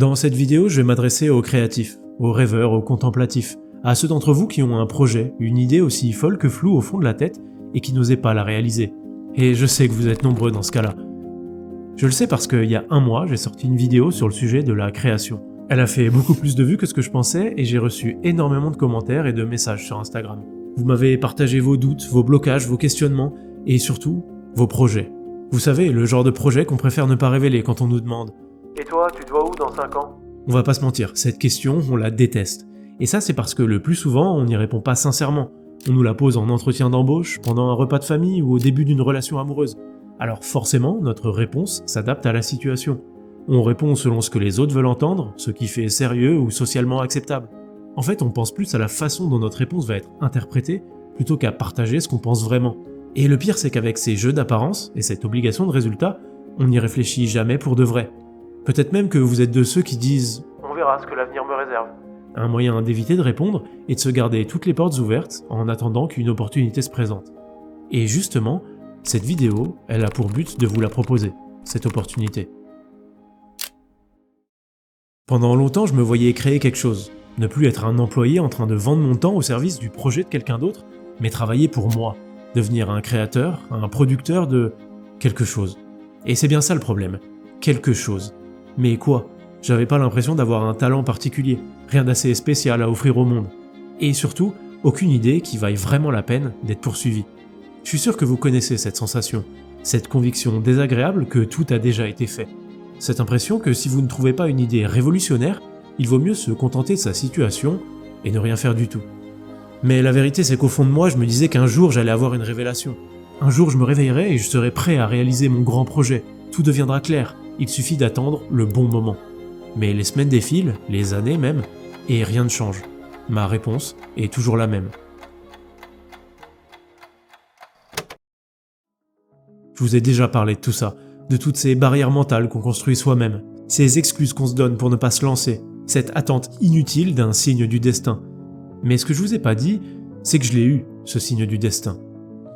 Dans cette vidéo, je vais m'adresser aux créatifs, aux rêveurs, aux contemplatifs, à ceux d'entre vous qui ont un projet, une idée aussi folle que floue au fond de la tête et qui n'osaient pas la réaliser. Et je sais que vous êtes nombreux dans ce cas-là. Je le sais parce qu'il y a un mois, j'ai sorti une vidéo sur le sujet de la création. Elle a fait beaucoup plus de vues que ce que je pensais et j'ai reçu énormément de commentaires et de messages sur Instagram. Vous m'avez partagé vos doutes, vos blocages, vos questionnements et surtout, vos projets. Vous savez, le genre de projet qu'on préfère ne pas révéler quand on nous demande « Et toi, tu te vois où dans 5 ans ?» On va pas se mentir, cette question, on la déteste. Et ça, c'est parce que le plus souvent, on n'y répond pas sincèrement. On nous la pose en entretien d'embauche, pendant un repas de famille ou au début d'une relation amoureuse. Alors forcément, notre réponse s'adapte à la situation. On répond selon ce que les autres veulent entendre, ce qui fait sérieux ou socialement acceptable. En fait, on pense plus à la façon dont notre réponse va être interprétée, plutôt qu'à partager ce qu'on pense vraiment. Et le pire, c'est qu'avec ces jeux d'apparence et cette obligation de résultat, on n'y réfléchit jamais pour de vrai. Peut-être même que vous êtes de ceux qui disent « On verra ce que l'avenir me réserve ». Un moyen d'éviter de répondre est de se garder toutes les portes ouvertes en attendant qu'une opportunité se présente. Et justement, cette vidéo, elle a pour but de vous la proposer, cette opportunité. Pendant longtemps, je me voyais créer quelque chose, ne plus être un employé en train de vendre mon temps au service du projet de quelqu'un d'autre, mais travailler pour moi, devenir un créateur, un producteur de quelque chose. Et c'est bien ça le problème, quelque chose. Mais quoi ? J'avais pas l'impression d'avoir un talent particulier, rien d'assez spécial à offrir au monde. Et surtout, aucune idée qui vaille vraiment la peine d'être poursuivie. Je suis sûr que vous connaissez cette sensation, cette conviction désagréable que tout a déjà été fait. Cette impression que si vous ne trouvez pas une idée révolutionnaire, il vaut mieux se contenter de sa situation et ne rien faire du tout. Mais la vérité, c'est qu'au fond de moi, je me disais qu'un jour j'allais avoir une révélation. Un jour je me réveillerai et je serai prêt à réaliser mon grand projet. Tout deviendra clair, il suffit d'attendre le bon moment. Mais les semaines défilent, les années même, et rien ne change. Ma réponse est toujours la même. Je vous ai déjà parlé de tout ça, de toutes ces barrières mentales qu'on construit soi-même, ces excuses qu'on se donne pour ne pas se lancer, cette attente inutile d'un signe du destin. Mais ce que je vous ai pas dit, c'est que je l'ai eu, ce signe du destin.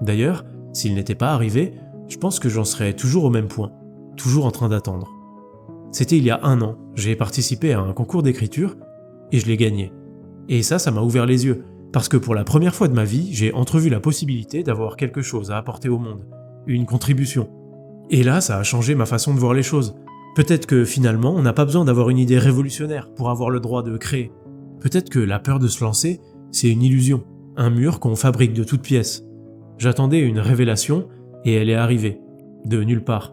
D'ailleurs, s'il n'était pas arrivé, je pense que j'en serais toujours au même point, toujours en train d'attendre. C'était il y a 1 an, j'ai participé à un concours d'écriture et je l'ai gagné. Et ça m'a ouvert les yeux, parce que pour la première fois de ma vie, j'ai entrevu la possibilité d'avoir quelque chose à apporter au monde, une contribution. Et là, ça a changé ma façon de voir les choses. Peut-être que finalement, on n'a pas besoin d'avoir une idée révolutionnaire pour avoir le droit de créer. Peut-être que la peur de se lancer, c'est une illusion, un mur qu'on fabrique de toutes pièces. J'attendais une révélation et elle est arrivée, de nulle part.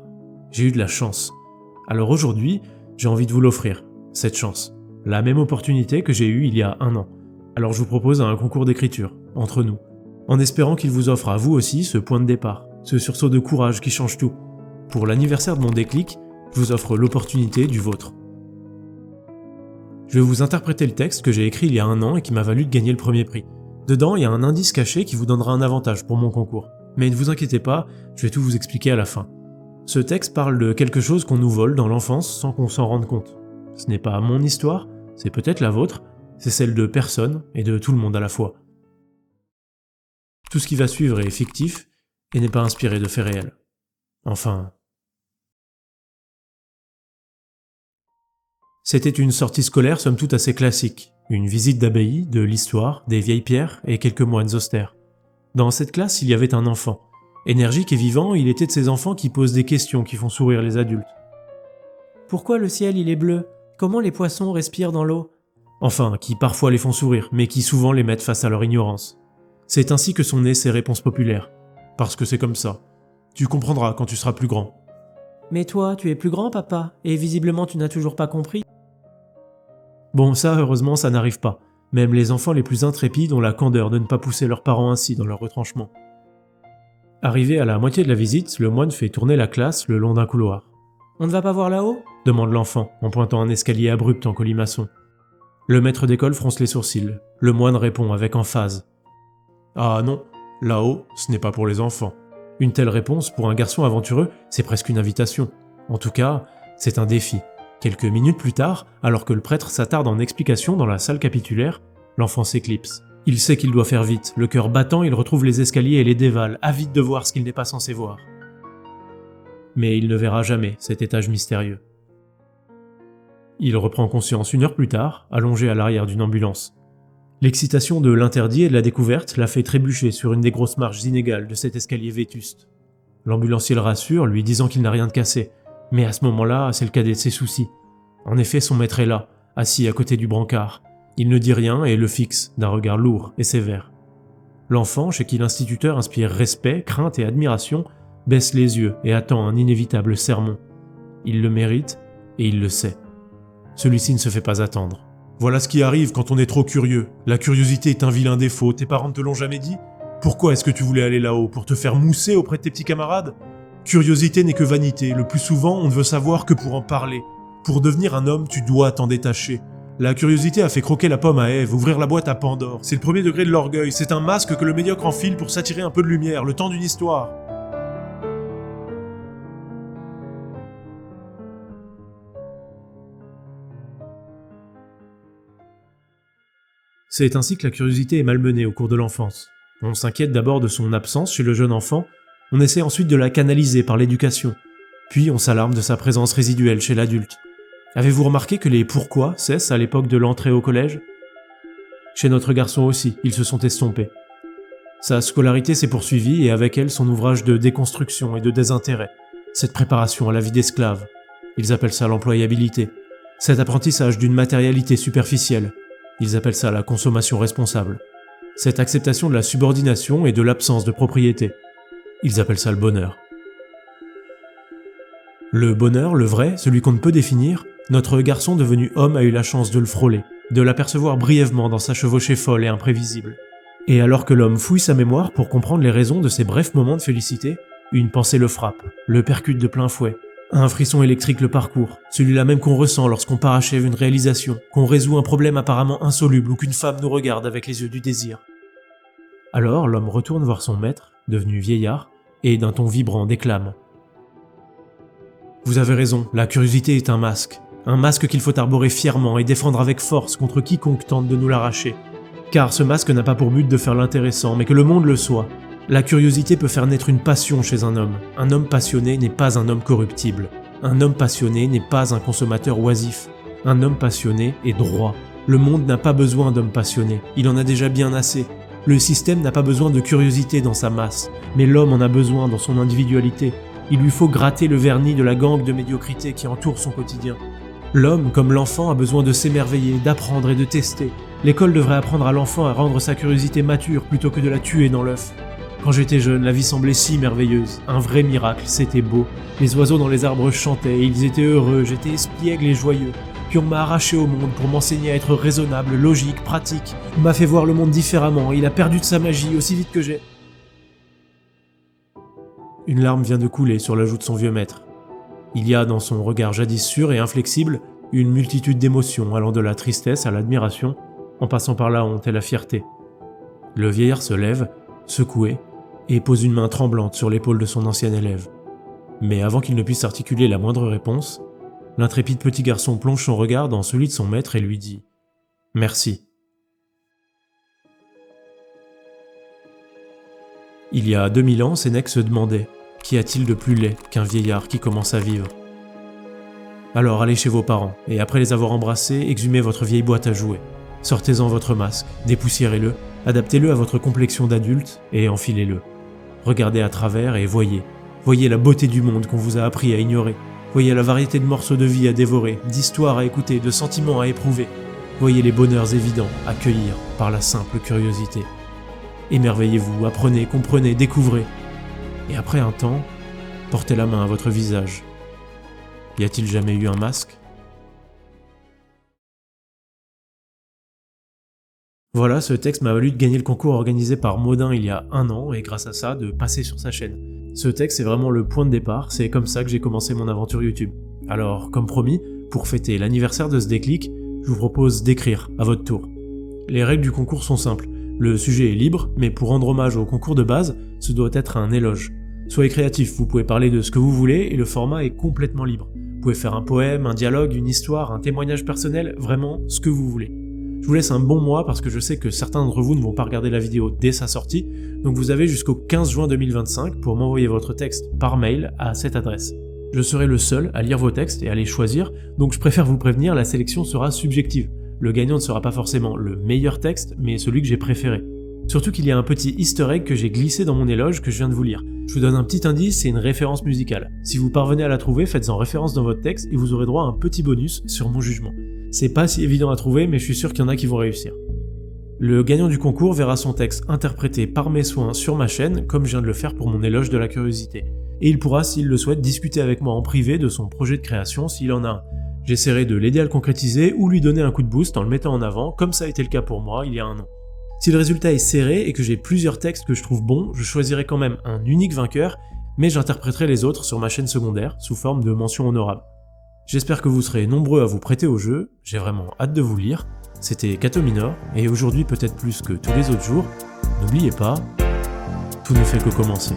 J'ai eu de la chance. Alors aujourd'hui, j'ai envie de vous l'offrir, cette chance. La même opportunité que j'ai eue il y a 1 an. Alors je vous propose un concours d'écriture, entre nous, en espérant qu'il vous offre à vous aussi ce point de départ, ce sursaut de courage qui change tout. Pour l'anniversaire de mon déclic, je vous offre l'opportunité du vôtre. Je vais vous interpréter le texte que j'ai écrit il y a 1 an et qui m'a valu de gagner le premier prix. Dedans, il y a un indice caché qui vous donnera un avantage pour mon concours. Mais ne vous inquiétez pas, je vais tout vous expliquer à la fin. Ce texte parle de quelque chose qu'on nous vole dans l'enfance sans qu'on s'en rende compte. Ce n'est pas mon histoire, c'est peut-être la vôtre, c'est celle de personne et de tout le monde à la fois. Tout ce qui va suivre est fictif et n'est pas inspiré de faits réels. Enfin... C'était une sortie scolaire somme toute assez classique, une visite d'abbaye, de l'histoire, des vieilles pierres et quelques moines austères. Dans cette classe, il y avait un enfant. Énergique et vivant, il était de ces enfants qui posent des questions qui font sourire les adultes. Pourquoi le ciel il est bleu ? Comment les poissons respirent dans l'eau ? Enfin, qui parfois les font sourire, mais qui souvent les mettent face à leur ignorance. C'est ainsi que sont nées ces réponses populaires. Parce que c'est comme ça. Tu comprendras quand tu seras plus grand. Mais toi, tu es plus grand, papa, et visiblement tu n'as toujours pas compris. Bon, ça, heureusement, ça n'arrive pas. Même les enfants les plus intrépides ont la candeur de ne pas pousser leurs parents ainsi dans leur retranchement. Arrivé à la moitié de la visite, le moine fait tourner la classe le long d'un couloir. « On ne va pas voir là-haut » demande l'enfant, en pointant un escalier abrupt en colimaçon. Le maître d'école fronce les sourcils. Le moine répond avec emphase. « Ah non, là-haut, ce n'est pas pour les enfants. » Une telle réponse, pour un garçon aventureux, c'est presque une invitation. En tout cas, c'est un défi. Quelques minutes plus tard, alors que le prêtre s'attarde en explications dans la salle capitulaire, l'enfant s'éclipse. Il sait qu'il doit faire vite, le cœur battant, il retrouve les escaliers et les dévale, avide de voir ce qu'il n'est pas censé voir. Mais il ne verra jamais cet étage mystérieux. Il reprend conscience 1 heure plus tard, allongé à l'arrière d'une ambulance. L'excitation de l'interdit et de la découverte l'a fait trébucher sur une des grosses marches inégales de cet escalier vétuste. L'ambulancier le rassure, lui disant qu'il n'a rien de cassé, mais à ce moment-là, c'est le cadet de ses soucis. En effet, son maître est là, assis à côté du brancard. Il ne dit rien et le fixe d'un regard lourd et sévère. L'enfant, chez qui l'instituteur inspire respect, crainte et admiration, baisse les yeux et attend un inévitable sermon. Il le mérite et il le sait. Celui-ci ne se fait pas attendre. Voilà ce qui arrive quand on est trop curieux. La curiosité est un vilain défaut, tes parents ne te l'ont jamais dit ? Pourquoi est-ce que tu voulais aller là-haut ? Pour te faire mousser auprès de tes petits camarades ? Curiosité n'est que vanité, le plus souvent on ne veut savoir que pour en parler. Pour devenir un homme, tu dois t'en détacher. La curiosité a fait croquer la pomme à Ève, ouvrir la boîte à Pandore. C'est le premier degré de l'orgueil, c'est un masque que le médiocre enfile pour s'attirer un peu de lumière, le temps d'une histoire. C'est ainsi que la curiosité est malmenée au cours de l'enfance. On s'inquiète d'abord de son absence chez le jeune enfant, on essaie ensuite de la canaliser par l'éducation, puis on s'alarme de sa présence résiduelle chez l'adulte. Avez-vous remarqué que les pourquoi cessent à l'époque de l'entrée au collège ? Chez notre garçon aussi, ils se sont estompés. Sa scolarité s'est poursuivie et avec elle son ouvrage de déconstruction et de désintérêt, cette préparation à la vie d'esclave. Ils appellent ça l'employabilité. Cet apprentissage d'une matérialité superficielle. Ils appellent ça la consommation responsable. Cette acceptation de la subordination et de l'absence de propriété. Ils appellent ça le bonheur. Le bonheur, le vrai, celui qu'on ne peut définir, notre garçon devenu homme a eu la chance de le frôler, de l'apercevoir brièvement dans sa chevauchée folle et imprévisible. Et alors que l'homme fouille sa mémoire pour comprendre les raisons de ces brefs moments de félicité, une pensée le frappe, le percute de plein fouet. Un frisson électrique le parcourt, celui-là même qu'on ressent lorsqu'on parachève une réalisation, qu'on résout un problème apparemment insoluble ou qu'une femme nous regarde avec les yeux du désir. Alors l'homme retourne voir son maître, devenu vieillard, et d'un ton vibrant déclame. Vous avez raison, la curiosité est un masque qu'il faut arborer fièrement et défendre avec force contre quiconque tente de nous l'arracher. Car ce masque n'a pas pour but de faire l'intéressant, mais que le monde le soit. La curiosité peut faire naître une passion chez un homme. Un homme passionné n'est pas un homme corruptible. Un homme passionné n'est pas un consommateur oisif. Un homme passionné est droit. Le monde n'a pas besoin d'hommes passionnés, il en a déjà bien assez. Le système n'a pas besoin de curiosité dans sa masse, mais l'homme en a besoin dans son individualité. Il lui faut gratter le vernis de la gangue de médiocrité qui entoure son quotidien. L'homme, comme l'enfant, a besoin de s'émerveiller, d'apprendre et de tester. L'école devrait apprendre à l'enfant à rendre sa curiosité mature plutôt que de la tuer dans l'œuf. Quand j'étais jeune, la vie semblait si merveilleuse. Un vrai miracle, c'était beau. Les oiseaux dans les arbres chantaient, et ils étaient heureux, j'étais espiègle et joyeux. Puis on m'a arraché au monde pour m'enseigner à être raisonnable, logique, pratique. On m'a fait voir le monde différemment, et il a perdu de sa magie aussi vite que j'ai... Une larme vient de couler sur la joue de son vieux maître. Il y a dans son regard jadis sûr et inflexible une multitude d'émotions allant de la tristesse à l'admiration, en passant par la honte et la fierté. Le vieillard se lève, secoué, et pose une main tremblante sur l'épaule de son ancien élève. Mais avant qu'il ne puisse articuler la moindre réponse, l'intrépide petit garçon plonge son regard dans celui de son maître et lui dit « Merci ». Il y a 2000 ans, Sénèque se demandait « Qu'y a-t-il de plus laid qu'un vieillard qui commence à vivre ?» Alors allez chez vos parents, et après les avoir embrassés, exhumez votre vieille boîte à jouets. Sortez-en votre masque, dépoussiérez-le, adaptez-le à votre complexion d'adulte, et enfilez-le. Regardez à travers et voyez. Voyez la beauté du monde qu'on vous a appris à ignorer. Voyez la variété de morceaux de vie à dévorer, d'histoires à écouter, de sentiments à éprouver. Voyez les bonheurs évidents à cueillir par la simple curiosité. Émerveillez-vous, apprenez, comprenez, découvrez. Et après un temps, portez la main à votre visage. Y a-t-il jamais eu un masque ? Voilà, ce texte m'a valu de gagner le concours organisé par Modin il y a 1 an et grâce à ça, de passer sur sa chaîne. Ce texte c'est vraiment le point de départ, c'est comme ça que j'ai commencé mon aventure YouTube. Alors, comme promis, pour fêter l'anniversaire de ce déclic, je vous propose d'écrire à votre tour. Les règles du concours sont simples. Le sujet est libre, mais pour rendre hommage au concours de base, ce doit être un éloge. Soyez créatif, vous pouvez parler de ce que vous voulez et le format est complètement libre. Vous pouvez faire un poème, un dialogue, une histoire, un témoignage personnel, vraiment ce que vous voulez. Je vous laisse un bon mois parce que je sais que certains d'entre vous ne vont pas regarder la vidéo dès sa sortie, donc vous avez jusqu'au 15 juin 2025 pour m'envoyer votre texte par mail à cette adresse. Je serai le seul à lire vos textes et à les choisir, donc je préfère vous prévenir, la sélection sera subjective. Le gagnant ne sera pas forcément le meilleur texte, mais celui que j'ai préféré. Surtout qu'il y a un petit easter egg que j'ai glissé dans mon éloge que je viens de vous lire. Je vous donne un petit indice, c'est une référence musicale. Si vous parvenez à la trouver, faites-en référence dans votre texte et vous aurez droit à un petit bonus sur mon jugement. C'est pas si évident à trouver, mais je suis sûr qu'il y en a qui vont réussir. Le gagnant du concours verra son texte interprété par mes soins sur ma chaîne, comme je viens de le faire pour mon éloge de la curiosité. Et il pourra, s'il le souhaite, discuter avec moi en privé de son projet de création s'il en a un. J'essaierai de l'aider à le concrétiser ou lui donner un coup de boost en le mettant en avant, comme ça a été le cas pour moi il y a un an. Si le résultat est serré et que j'ai plusieurs textes que je trouve bons, je choisirai quand même un unique vainqueur, mais j'interpréterai les autres sur ma chaîne secondaire, sous forme de mention honorable. J'espère que vous serez nombreux à vous prêter au jeu, j'ai vraiment hâte de vous lire. C'était Cato Minor, et aujourd'hui peut-être plus que tous les autres jours, n'oubliez pas, tout ne fait que commencer.